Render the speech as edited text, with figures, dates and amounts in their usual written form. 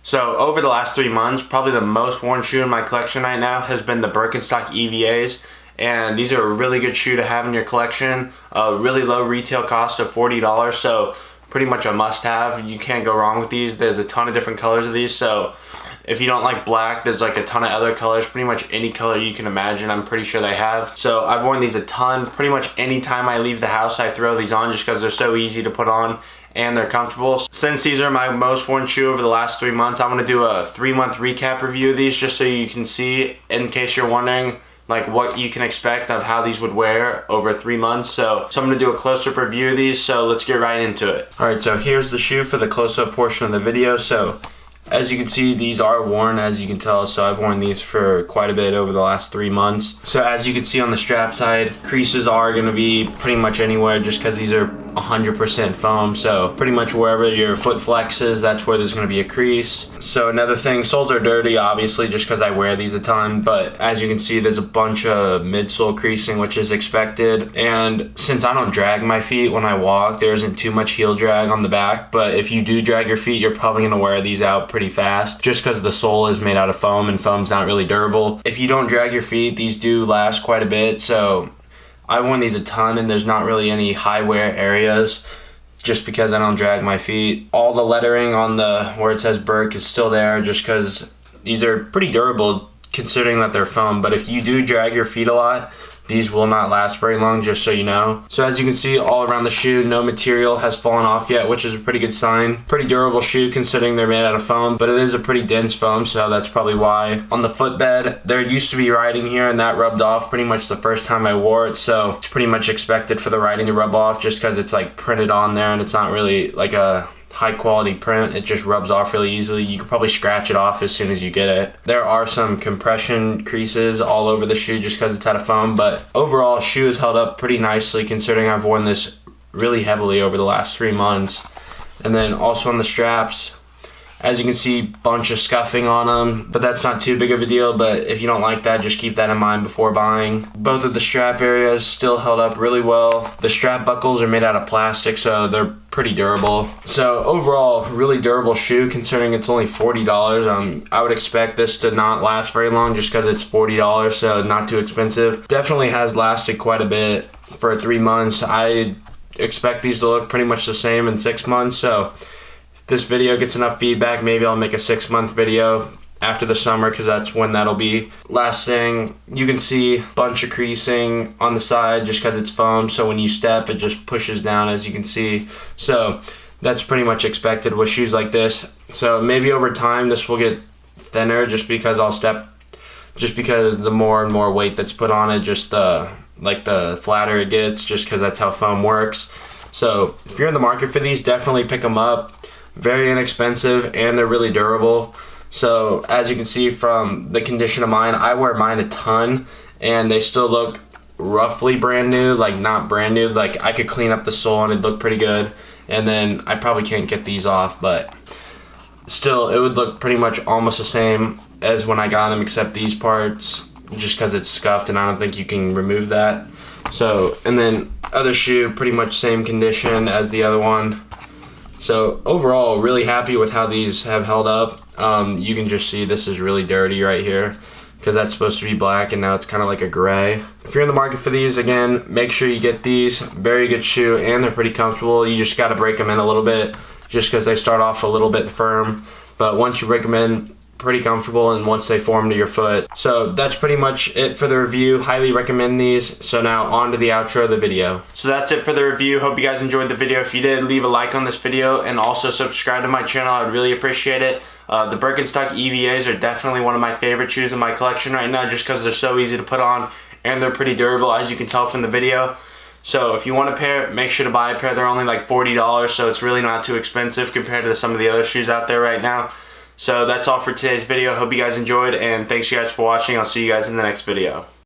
So over the last 3 months, probably the most worn shoe in my collection right now has been the Birkenstock EVAs. And these are a really good shoe to have in your collection. A really low retail cost of $40, so pretty much a must-have. You can't go wrong with these. There's a ton of different colors of these, so if you don't like black, there's like a ton of other colors. Pretty much any color you can imagine, I'm pretty sure they have. So I've worn these a ton. Pretty much any time I leave the house, I throw these on just because they're so easy to put on and they're comfortable. Since these are my most worn shoe over the last 3 months, I'm gonna do a 3-month recap review of these just so you can see, in case you're wondering, like what you can expect of how these would wear over 3 months. So I'm gonna do a close-up review of these, so let's get right into it. All right, so here's the shoe for the close-up portion of the video. So as you can see, these are worn, as you can tell, so I've worn these for quite a bit over the last 3 months. So as you can see on the strap side, creases are gonna be pretty much anywhere just because these are 100% foam, so pretty much wherever your foot flexes, that's where there's gonna be a crease. So another thing, soles are dirty, obviously, just because I wear these a ton, but as you can see, there's a bunch of midsole creasing, which is expected. And since I don't drag my feet when I walk, there isn't too much heel drag on the back, but if you do drag your feet, you're probably gonna wear these out pretty fast, just because the sole is made out of foam, and foam's not really durable. If you don't drag your feet, these do last quite a bit, so I've worn these a ton, and there's not really any high wear areas just because I don't drag my feet. All the lettering on the where it says Birk is still there just because these are pretty durable considering that they're foam, but if you do drag your feet a lot, these will not last very long, just so you know. So as you can see, all around the shoe, no material has fallen off yet, which is a pretty good sign. Pretty durable shoe considering they're made out of foam, but it is a pretty dense foam, so that's probably why. On the footbed, there used to be writing here, and that rubbed off pretty much the first time I wore it, so it's pretty much expected for the writing to rub off just because it's like printed on there, and it's not really like a high quality print. It just rubs off really easily. You can probably scratch it off as soon as you get it. There are some compression creases all over the shoe just because it's out of foam, but overall shoe has held up pretty nicely considering I've worn this really heavily over the last 3 months. And then also on the straps, as you can see, bunch of scuffing on them, but that's not too big of a deal. But if you don't like that, just keep that in mind before buying. Both of the strap areas still held up really well. The strap buckles are made out of plastic, so they're pretty durable. So overall, really durable shoe considering it's only $40. I would expect this to not last very long just because it's $40, so not too expensive. Definitely has lasted quite a bit for 3 months. I expect these to look pretty much the same in 6 months, so this video gets enough feedback, maybe I'll make a 6-month video after the summer because that's when that'll be. Last thing, you can see a bunch of creasing on the side just because it's foam, so when you step it just pushes down, as you can see. So that's pretty much expected with shoes like this. So maybe over time this will get thinner just because the more and more weight that's put on it, just the flatter it gets, just because that's how foam works. So if you're in the market for these, definitely pick them up. Very inexpensive, and they're really durable. So as you can see from the condition of mine, I wear mine a ton and they still look roughly brand new, like not brand new. Like I could clean up the sole and it'd look pretty good, and then I probably can't get these off, but still it would look pretty much almost the same as when I got them, except these parts, just because it's scuffed and I don't think you can remove that. So, and then other shoe, pretty much same condition as the other one. So overall, really happy with how these have held up. You can just see this is really dirty right here because that's supposed to be black and now it's kind of like a gray. If you're in the market for these, again, make sure you get these. Very good shoe, and they're pretty comfortable. You just got to break them in a little bit just because they start off a little bit firm, but once you break them in, pretty comfortable, and once they form to your foot. So that's pretty much it for the review. Highly recommend these. So now on to the outro of the video. So that's it for the review. Hope you guys enjoyed the video. If you did, leave a like on this video and also subscribe to my channel. I'd really appreciate it. The Birkenstock EVAs are definitely one of my favorite shoes in my collection right now just because they're so easy to put on and they're pretty durable, as you can tell from the video. So if you want a pair, make sure to buy a pair. They're only like $40, so it's really not too expensive compared to some of the other shoes out there right now. So that's all for today's video. Hope you guys enjoyed, and thanks you guys for watching. I'll see you guys in the next video.